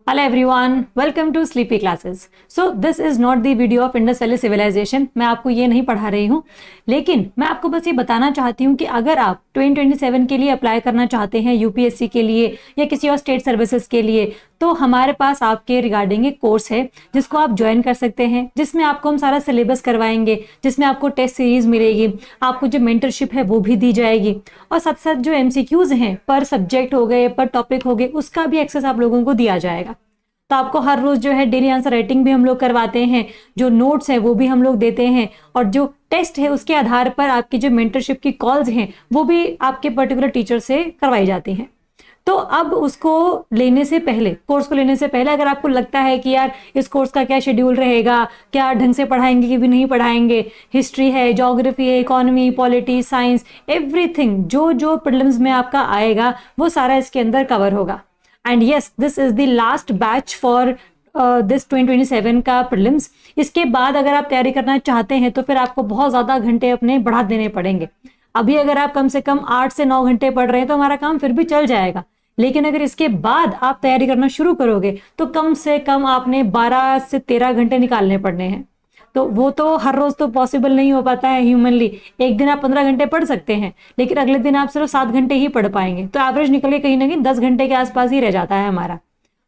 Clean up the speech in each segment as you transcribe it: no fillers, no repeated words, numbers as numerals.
Hello everyone, welcome to Sleepy Classes. So this is not the video of Indus Valley Civilization. मैं आपको ये नहीं पढ़ा रही हूँ, लेकिन मैं आपको बस ये बताना चाहती हूँ कि अगर आप 2027 के लिए अप्लाई करना चाहते हैं यूपीएससी के लिए या किसी और स्टेट सर्विसेज के लिए, तो हमारे पास आपके रिगार्डिंग एक कोर्स है जिसको आप ज्वाइन कर सकते हैं, जिसमें आपको हम सारा सिलेबस करवाएंगे, जिसमें आपको टेस्ट सीरीज मिलेगी, आपको जो मेंटरशिप है वो भी दी जाएगी और साथ साथ जो एमसीक्यूज हैं पर सब्जेक्ट हो गए, पर टॉपिक हो गए, उसका भी एक्सेस आप लोगों को दिया जाएगा। तो आपको हर रोज जो है डेली आंसर राइटिंग भी हम लोग करवाते हैं, जो नोट्स है वो भी हम लोग देते हैं और जो टेस्ट है उसके आधार पर आपकी जो मेंटरशिप की कॉल्स हैं वो भी आपके पर्टिकुलर टीचर से करवाई जाती हैं। तो अब उसको लेने से पहले, कोर्स को लेने से पहले अगर आपको लगता है कि यार इस कोर्स का क्या शेड्यूल रहेगा, क्या ढंग से पढ़ाएंगे कि भी नहीं पढ़ाएंगे, हिस्ट्री है, ज्योग्राफी है, इकोनॉमी, पॉलिटी, साइंस, एवरीथिंग जो जो प्रीलिम्स में आपका आएगा वो सारा इसके अंदर कवर होगा। And yes, this is the last batch for this 2027 का प्रीलिम्स। इसके बाद अगर आप तैयारी करना चाहते हैं तो फिर आपको बहुत ज़्यादा घंटे अपने बढ़ा देने पड़ेंगे। अभी अगर आप कम से कम 8 से 9 घंटे पढ़ रहे हैं तो हमारा काम फिर भी चल जाएगा, लेकिन अगर इसके बाद आप तैयारी करना शुरू करोगे तो कम से कम आपने 12 से 13 घंटे निकालने पड़ने हैं। तो वो तो हर रोज तो पॉसिबल नहीं हो पाता है ह्यूमनली। एक दिन आप 15 घंटे पढ़ सकते हैं, लेकिन अगले दिन आप सिर्फ 7 घंटे ही पढ़ पाएंगे, तो एवरेज निकल के कहीं ना कहीं 10 घंटे के आसपास ही रह जाता है हमारा।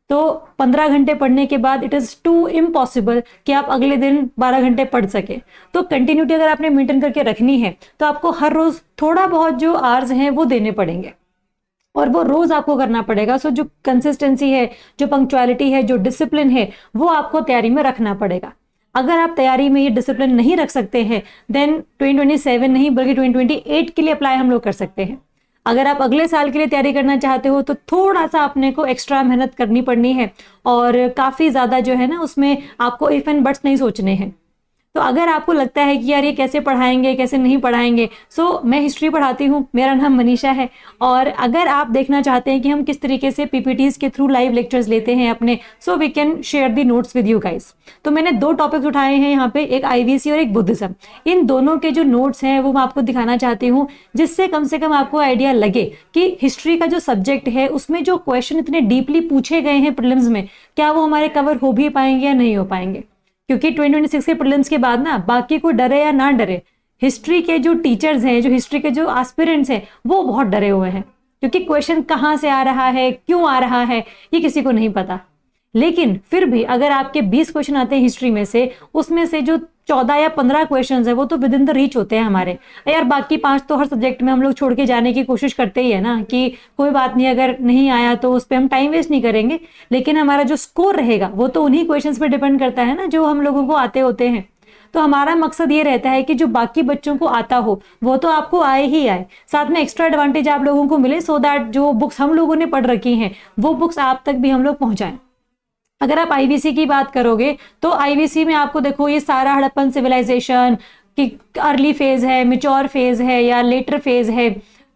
तो 15 घंटे पढ़ने के बाद इट इज टू इम्पॉसिबल कि आप अगले दिन 12 घंटे पढ़ सके। तो कंटिन्यूटी अगर आपने मेंटेन करके रखनी है तो आपको हर रोज थोड़ा बहुत जो आवर्स हैं वो देने पड़ेंगे और वो रोज आपको करना पड़ेगा। सो जो कंसिस्टेंसी है, जो पंक्चुअलिटी है, जो डिसिप्लिन है, वो आपको तैयारी में रखना पड़ेगा। अगर आप तैयारी में ये डिसिप्लिन नहीं रख सकते हैं देन 2027 नहीं बल्कि 2028 के लिए अप्लाई हम लोग कर सकते हैं। अगर आप अगले साल के लिए तैयारी करना चाहते हो तो थोड़ा सा अपने को एक्स्ट्रा मेहनत करनी पड़नी है और काफ़ी ज़्यादा जो है ना उसमें आपको इफ एंड बट्स नहीं सोचने हैं। तो अगर आपको लगता है कि यार ये कैसे पढ़ाएंगे, कैसे नहीं पढ़ाएंगे, सो मैं हिस्ट्री पढ़ाती हूँ, मेरा नाम मनीषा है। और अगर आप देखना चाहते हैं कि हम किस तरीके से पीपीटीज के थ्रू लाइव लेक्चर्स लेते हैं अपने, so we can share the notes with you guys. तो मैंने 2 टॉपिक्स उठाए हैं यहाँ पे, एक आईवीसी और एक बुद्धिज्म। इन दोनों के जो नोट्स हैं वो मैं आपको दिखाना चाहती हूँ, जिससे कम से कम आपको आइडिया लगे कि हिस्ट्री का जो सब्जेक्ट है उसमें जो क्वेश्चन इतने डीपली पूछे गए हैं प्रीलिम्स में, क्या वो हमारे कवर हो भी पाएंगे या नहीं हो पाएंगे। क्योंकि 2026 के प्रीलिम्स के बाद ना बाकी कोई डरे या ना डरे, हिस्ट्री के जो टीचर्स हैं, जो हिस्ट्री के जो एस्पिरेंट्स हैं, वो बहुत डरे हुए हैं, क्योंकि क्वेश्चन कहाँ से आ रहा है, क्यों आ रहा है, ये किसी को नहीं पता। लेकिन फिर भी अगर आपके 20 क्वेश्चन आते हैं हिस्ट्री में से, उसमें से जो 14 या 15 क्वेश्चन है वो तो विद इन द रीच होते हैं हमारे। यार बाकी 5 तो हर सब्जेक्ट में हम लोग छोड़ के जाने की कोशिश करते ही है ना, कि कोई बात नहीं, अगर नहीं आया तो उस पर हम टाइम वेस्ट नहीं करेंगे, लेकिन हमारा जो स्कोर रहेगा वो तो उन्हीं क्वेश्चन पर डिपेंड करता है ना जो हम लोगों को आते होते हैं। तो हमारा मकसद ये रहता है कि जो बाकी बच्चों को आता हो वो तो आपको आए ही आए, साथ में एक्स्ट्रा एडवांटेज आप लोगों को मिले, सो दैट जो बुक्स हम लोगों ने पढ़ रखी हैं वो बुक्स आप तक भी हम लोग पहुंचाएं। अगर आप आईवीसी की बात करोगे तो आईवीसी में आपको देखो ये सारा हड़प्पन सिविलाइजेशन की अर्ली फेज है, मैच्योर फेज है या लेटर फेज है,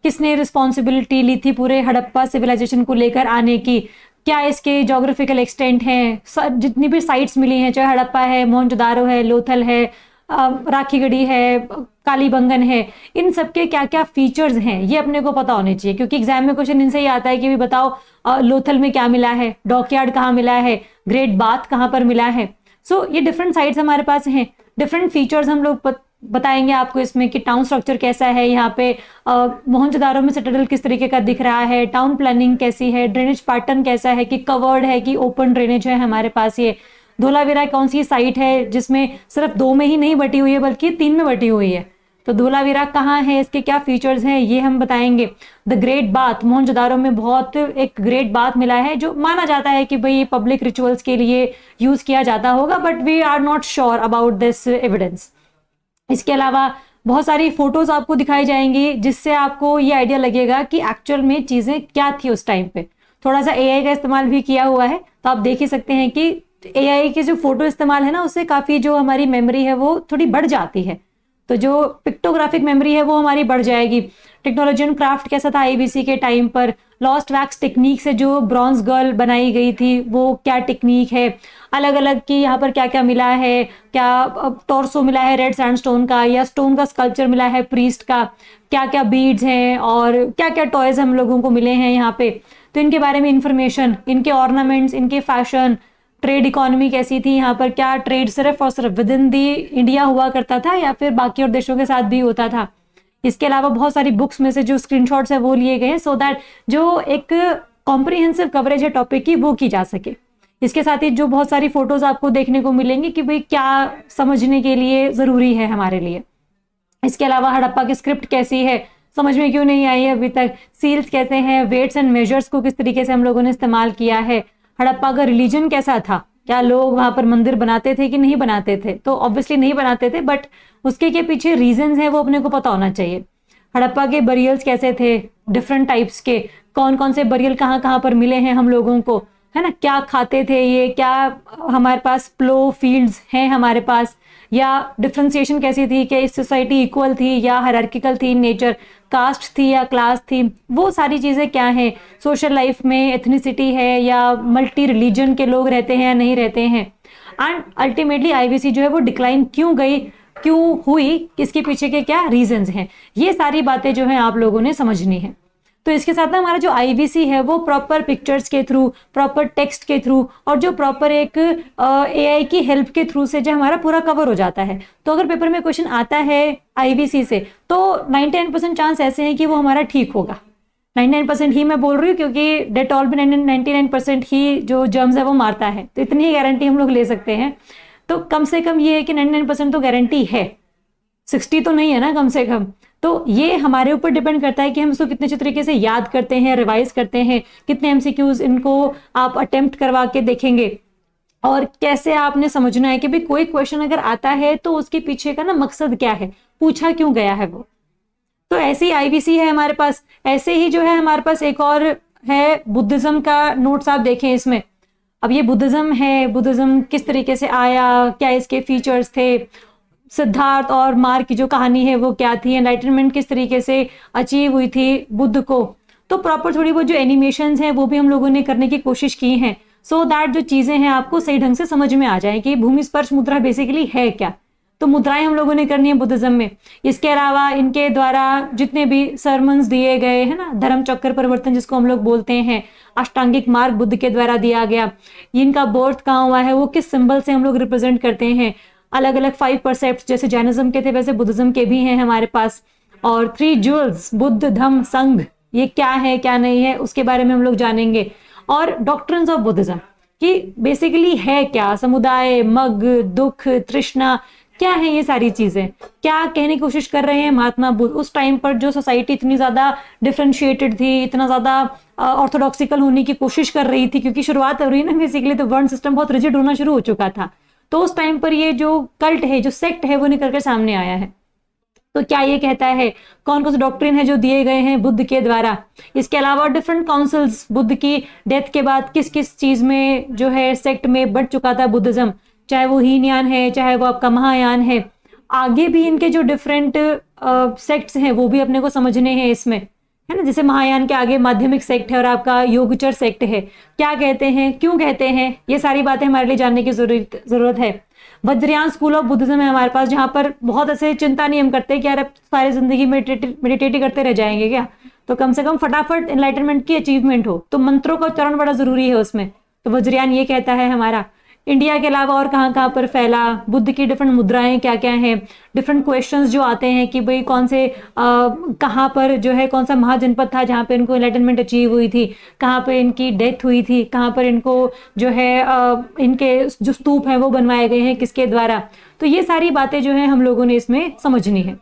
किसने रिस्पॉन्सिबिलिटी ली थी पूरे हड़प्पा सिविलाइजेशन को लेकर आने की, क्या इसके ज्योग्राफिकल एक्सटेंट हैं, जितनी भी साइट्स मिली हैं, चाहे हड़प्पा है, मोहनजोदारो है, लोथल है, राखीगढ़ी है, कालीबंगन है, इन सब के क्या क्या फीचर्स हैं ये अपने को पता होने चाहिए। क्योंकि एग्जाम में क्वेश्चन इनसे ही आता है कि भी बताओ लोथल में क्या मिला है, डॉकयार्ड कहाँ मिला है, ग्रेट बाथ कहाँ पर मिला है। सो ये डिफरेंट साइट्स हमारे पास हैं, डिफरेंट फीचर्स हम लोग बताएंगे आपको इसमें कि टाउन स्ट्रक्चर कैसा है यहाँ पे, मोहनजोदारो में सिटाडेल किस तरीके का दिख रहा है, टाउन प्लानिंग कैसी है, ड्रेनेज पैटर्न कैसा है, कि कवर्ड है कि ओपन ड्रेनेज है हमारे पास। ये धोलावीरा कौन सी साइट है जिसमें सिर्फ 2 में ही नहीं बटी हुई है बल्कि 3 में बटी हुई है, तो धोलावीरा कहाँ है, इसके क्या फीचर्स हैं ये हम बताएंगे। द ग्रेट बाथ, मोहनजोदारो में बहुत एक ग्रेट बाथ मिला है जो माना जाता है कि भाई पब्लिक रिचुअल्स के लिए यूज किया जाता होगा, but we are not sure about this evidence. इसके अलावा बहुत सारी फोटोज आपको दिखाई जाएंगी जिससे आपको ये आइडिया लगेगा कि एक्चुअल में चीजें क्या थी उस टाइम पे। थोड़ा सा एआई का इस्तेमाल भी किया हुआ है, तो आप देख ही सकते हैं कि एआई के जो फोटो इस्तेमाल है ना उससे काफी जो हमारी मेमोरी है वो थोड़ी बढ़ जाती है, तो जो पिक्टोग्राफिक मेमोरी है वो हमारी बढ़ जाएगी। टेक्नोलॉजी एंड क्राफ्ट कैसा था आईबीसी के टाइम पर, लॉस्ट वैक्स टेक्निक से जो ब्रॉन्ज गर्ल बनाई गई थी वो क्या टेक्निक है, अलग अलग की यहाँ पर क्या क्या मिला है, क्या टॉर्सो मिला है रेड सैंडस्टोन का या स्टोन का स्कल्पचर मिला है प्रीस्ट का, क्या क्या बीड्स हैं और क्या क्या टॉयज हम लोगों को मिले हैं यहाँ पे। तो इनके बारे में इंफॉर्मेशन, इनके ऑर्नामेंट्स, इनके फैशन, ट्रेड इकोनॉमी कैसी थी, यहाँ पर क्या ट्रेड सिर्फ और सिर्फ विद इन दी इंडिया हुआ करता था या फिर बाकी और देशों के साथ भी होता था। इसके अलावा बहुत सारी बुक्स में से जो स्क्रीनशॉट्स है वो लिए गए, सो दैट जो एक कॉम्प्रिहेंसिव कवरेज है टॉपिक की वो की जा सके। इसके साथ ही जो बहुत सारी फोटोज आपको देखने को मिलेंगी कि भाई क्या समझने के लिए जरूरी है हमारे लिए। इसके अलावा हड़प्पा की स्क्रिप्ट कैसी है, समझ में क्यों नहीं आई है अभी तक, सील्स कैसे हैं, वेट्स एंड मेजर्स को किस तरीके से हम लोगों ने इस्तेमाल किया है, हड़प्पा का रिलीजन कैसा था, क्या लोग वहां पर मंदिर बनाते थे कि नहीं बनाते थे, तो ऑब्वियसली नहीं बनाते थे, बट उसके के पीछे रीजंस हैं वो अपने को पता होना चाहिए। हड़प्पा के बरियल्स कैसे थे, डिफरेंट टाइप्स के, कौन कौन से बरियल कहाँ कहाँ पर मिले हैं हम लोगों को, है ना, क्या खाते थे ये, क्या हमारे पास प्लो फील्ड्स हैं हमारे पास, या डिफ्रेंसिएशन कैसी थी, कि इस सोसाइटी इक्वल थी या हायरार्किकल थी इन नेचर, कास्ट थी या क्लास थी, वो सारी चीज़ें क्या हैं, सोशल लाइफ में एथनिसिटी है या मल्टी रिलीजन के लोग रहते हैं या नहीं रहते हैं, एंड अल्टीमेटली आईवीसी जो है वो डिक्लाइन क्यों गई, क्यों हुई, इसके पीछे के क्या रीजंस हैं, ये सारी बातें जो है आप लोगों ने समझनी है। तो इसके साथ ना हमारा जो आईवीसी है वो प्रॉपर पिक्चर्स के थ्रू, प्रॉपर टेक्स्ट के थ्रू और जो प्रॉपर एक एआई की हेल्प के थ्रू से जो हमारा पूरा कवर हो जाता है। तो अगर पेपर में क्वेश्चन आता है आईवीसी से तो 99% चांस ऐसे हैं कि वो हमारा ठीक होगा। 99% ही मैं बोल रही हूँ क्योंकि डेटॉल भी 99% ही जो जर्म्स है वो मारता है, तो इतनी ही गारंटी हम लोग ले सकते हैं। तो कम से कम ये है कि 99% तो गारंटी है, 60 तो नहीं है ना कम से कम। तो ये हमारे ऊपर डिपेंड करता है कि हम इसको कितने अच्छे तरीके से याद करते हैं, रिवाइज करते हैं, कितने एमसीक्यूज इनको आप अटेम्प्ट करवा के देखेंगे, और कैसे आपने समझना है कि भाई कोई क्वेश्चन अगर आता है तो उसके पीछे का ना मकसद क्या है, पूछा क्यों गया है वो। तो ऐसे ही आईवीसी है हमारे पास। ऐसे ही जो है हमारे पास एक और है बुद्धिज्म का नोट्स, आप देखें इसमें। अब ये बुद्धिज्म है, बुद्धिज्म किस तरीके से आया, क्या इसके फीचर्स थे, सिद्धार्थ और मार्ग की जो कहानी है वो क्या थी, एनलाइटनमेंट किस तरीके से अचीव हुई थी बुद्ध को। तो प्रॉपर थोड़ी वो जो एनिमेशंस हैं वो भी हम लोगों ने करने की कोशिश की हैं, सो दैट जो चीजें हैं आपको सही ढंग से समझ में आ जाए कि भूमि स्पर्श मुद्रा बेसिकली है क्या। तो मुद्राएं हम लोगों ने करनी है बुद्धिज्म में। इसके अलावा इनके द्वारा जितने भी सरमन्स दिए गए हैं ना, धर्म चक्र परिवर्तन जिसको हम लोग बोलते हैं, अष्टांगिक मार्ग बुद्ध के द्वारा दिया गया, इनका बर्थ कहाँ हुआ है, वो किस सिंबल से हम लोग रिप्रेजेंट करते हैं, अलग अलग 5 परसेप्ट जैसे जैनिज्म के थे वैसे बुद्धिज्म के भी हैं हमारे पास, और 3 ज्वेल्स बुद्ध धम्म संघ, ये क्या है क्या नहीं है उसके बारे में हम लोग जानेंगे। और डॉक्ट्रिन्स ऑफ बुद्धिज्म कि बेसिकली है क्या, समुदाय, मग, दुख, तृष्णा, क्या है ये सारी चीजें, क्या कहने की कोशिश कर रहे हैं महात्मा बुद्ध। उस टाइम पर जो सोसाइटी इतनी ज्यादा डिफरेंशिएटेड थी, इतना ज्यादा ऑर्थोडॉक्सिकल होने की कोशिश कर रही थी, क्योंकि शुरुआत हो रही है ना बेसिकली, तो वर्ण सिस्टम बहुत रिजिड होना शुरू हो चुका था। तो उस टाइम पर ये जो कल्ट है, जो सेक्ट है, वो निकल कर सामने आया है। तो क्या ये कहता है, कौन कौन से डॉक्ट्रिन है जो दिए गए हैं बुद्ध के द्वारा। इसके अलावा डिफरेंट काउंसिल्स, बुद्ध की डेथ के बाद किस किस चीज में जो है सेक्ट में बढ़ चुका था बुद्धिज्म, चाहे वो हीनयान है, चाहे वो आपका महायान है। आगे भी इनके जो डिफरेंट सेक्ट्स हैं वो भी अपने को समझने हैं इसमें, है ना। जैसे महायान के आगे माध्यमिक सेक्ट है और आपका योगचर सेक्ट है, क्या कहते हैं, क्यों कहते हैं, ये सारी बातें हमारे लिए जानने की जरूरत है। वज्रयान स्कूल ऑफ बुद्धिज्म है हमारे पास, जहां पर बहुत ऐसे चिंता नहीं हम करते कि यार अब सारी जिंदगी मेडिटेट करते रह जाएंगे क्या, तो कम से कम फटाफट एनलाइटनमेंट की अचीवमेंट हो, तो मंत्रों का उच्चारण बड़ा जरूरी है उसमें। तो वज्रयान ये कहता है हमारा। इंडिया के अलावा और कहाँ कहाँ पर फैला, बुद्ध की डिफरेंट मुद्राएं क्या क्या हैं, डिफरेंट क्वेश्चंस जो आते हैं कि भाई कौन से कहाँ पर जो है कौन सा महाजनपद था जहाँ पे इनको एनलाइटनमेंट अचीव हुई थी, कहाँ पे इनकी डेथ हुई थी, कहाँ पर इनको जो है इनके जो स्तूप हैं वो बनवाए गए हैं किसके द्वारा। तो ये सारी बातें जो है हम लोगों ने इसमें समझनी है।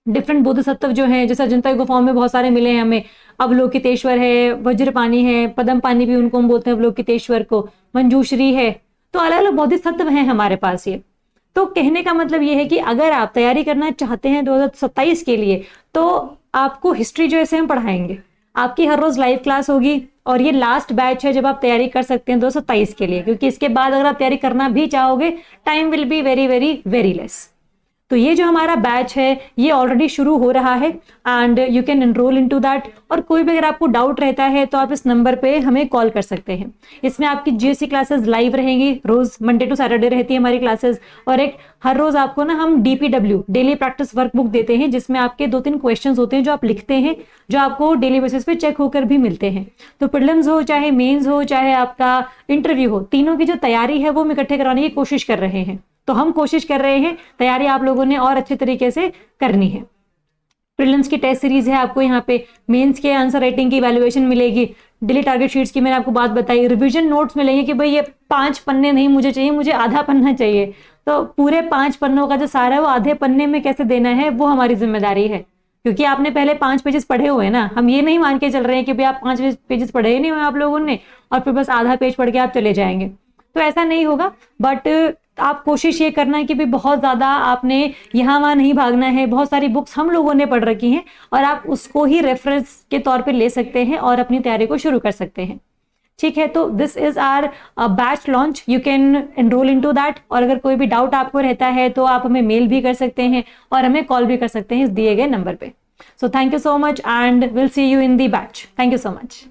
डिफरेंट बोधिसत्व जो है, जैसे अजंता गुफाओं में बहुत सारे मिले हैं हमें, अवलोकितेश्वर है, वज्रपाणी है, पद्म पानी भी उनको हम बोलते हैं अवलोकितेश्वर को, मंजूश्री है। तो अलग अलग बोधिसत्व हैं हमारे पास ये। तो कहने का मतलब ये है कि अगर आप तैयारी करना चाहते हैं 2027 के लिए, तो आपको हिस्ट्री जो है हम पढ़ाएंगे, आपकी हर रोज लाइव क्लास होगी, और ये लास्ट बैच है जब आप तैयारी कर सकते हैं 2027 के लिए, क्योंकि इसके बाद अगर आप तैयारी करना भी चाहोगे time will be very very very less. तो ये जो हमारा बैच है ये ऑलरेडी शुरू हो रहा है and you can enroll into that. और कोई भी अगर आपको डाउट रहता है तो आप इस नंबर पे हमें कॉल कर सकते हैं। इसमें आपकी जीएससी क्लासेस लाइव रहेंगी, रोज मंडे टू सैटरडे रहती है हमारी क्लासेस। और एक हर रोज आपको ना हम डीपीडब्ल्यू डेली प्रैक्टिस वर्कबुक देते हैं, जिसमें आपके 2-3 क्वेश्चंस होते हैं जो आप लिखते हैं, जो आपको डेली बेसिस पे चेक होकर भी मिलते हैं। तो प्रीलिम्स हो चाहे मेंस हो चाहे आपका इंटरव्यू हो, तीनों की जो तैयारी है वो हम इकट्ठे कराने की कोशिश कर रहे हैं। तो हम कोशिश कर रहे हैं, तैयारी आप लोगों ने और अच्छे तरीके से करनी है। प्रीलिम्स की टेस्ट सीरीज है आपको यहाँ पे, मेंस के आंसर राइटिंग की इवैल्यूएशन मिलेगी, डेली टारगेट शीट्स की मैंने आपको बात बताई, रिवीजन नोट्स मिलेंगे कि भाई ये 5 पन्ने नहीं मुझे चाहिए, मुझे आधा पन्ना चाहिए। तो पूरे 5 पन्नों का जो सारा है वो आधे पन्ने में कैसे देना है वो हमारी जिम्मेदारी है, क्योंकि आपने पहले 5 पेजेस पढ़े हुए हैं ना। हम ये नहीं मान के चल रहे हैं कि भाई आप 5 पेजेस पढ़े ही नहीं हुए आप लोगों ने और फिर बस आधा पेज पढ़ के आप चले जाएंगे, तो ऐसा नहीं होगा। बट आप कोशिश ये करना है कि भी बहुत ज़्यादा आपने यहाँ वहाँ नहीं भागना है। बहुत सारी बुक्स हम लोगों ने पढ़ रखी हैं और आप उसको ही रेफरेंस के तौर पे ले सकते हैं और अपनी तैयारी को शुरू कर सकते हैं। ठीक है, तो this is our batch launch, you can enroll into that. और अगर कोई भी डाउट आपको रहता है तो आप हमें मेल भी कर सकते हैं और हमें कॉल भी कर सकते हैं इस दिए गए नंबर पे। So thank you so much and will see you in the batch. Thank you so much.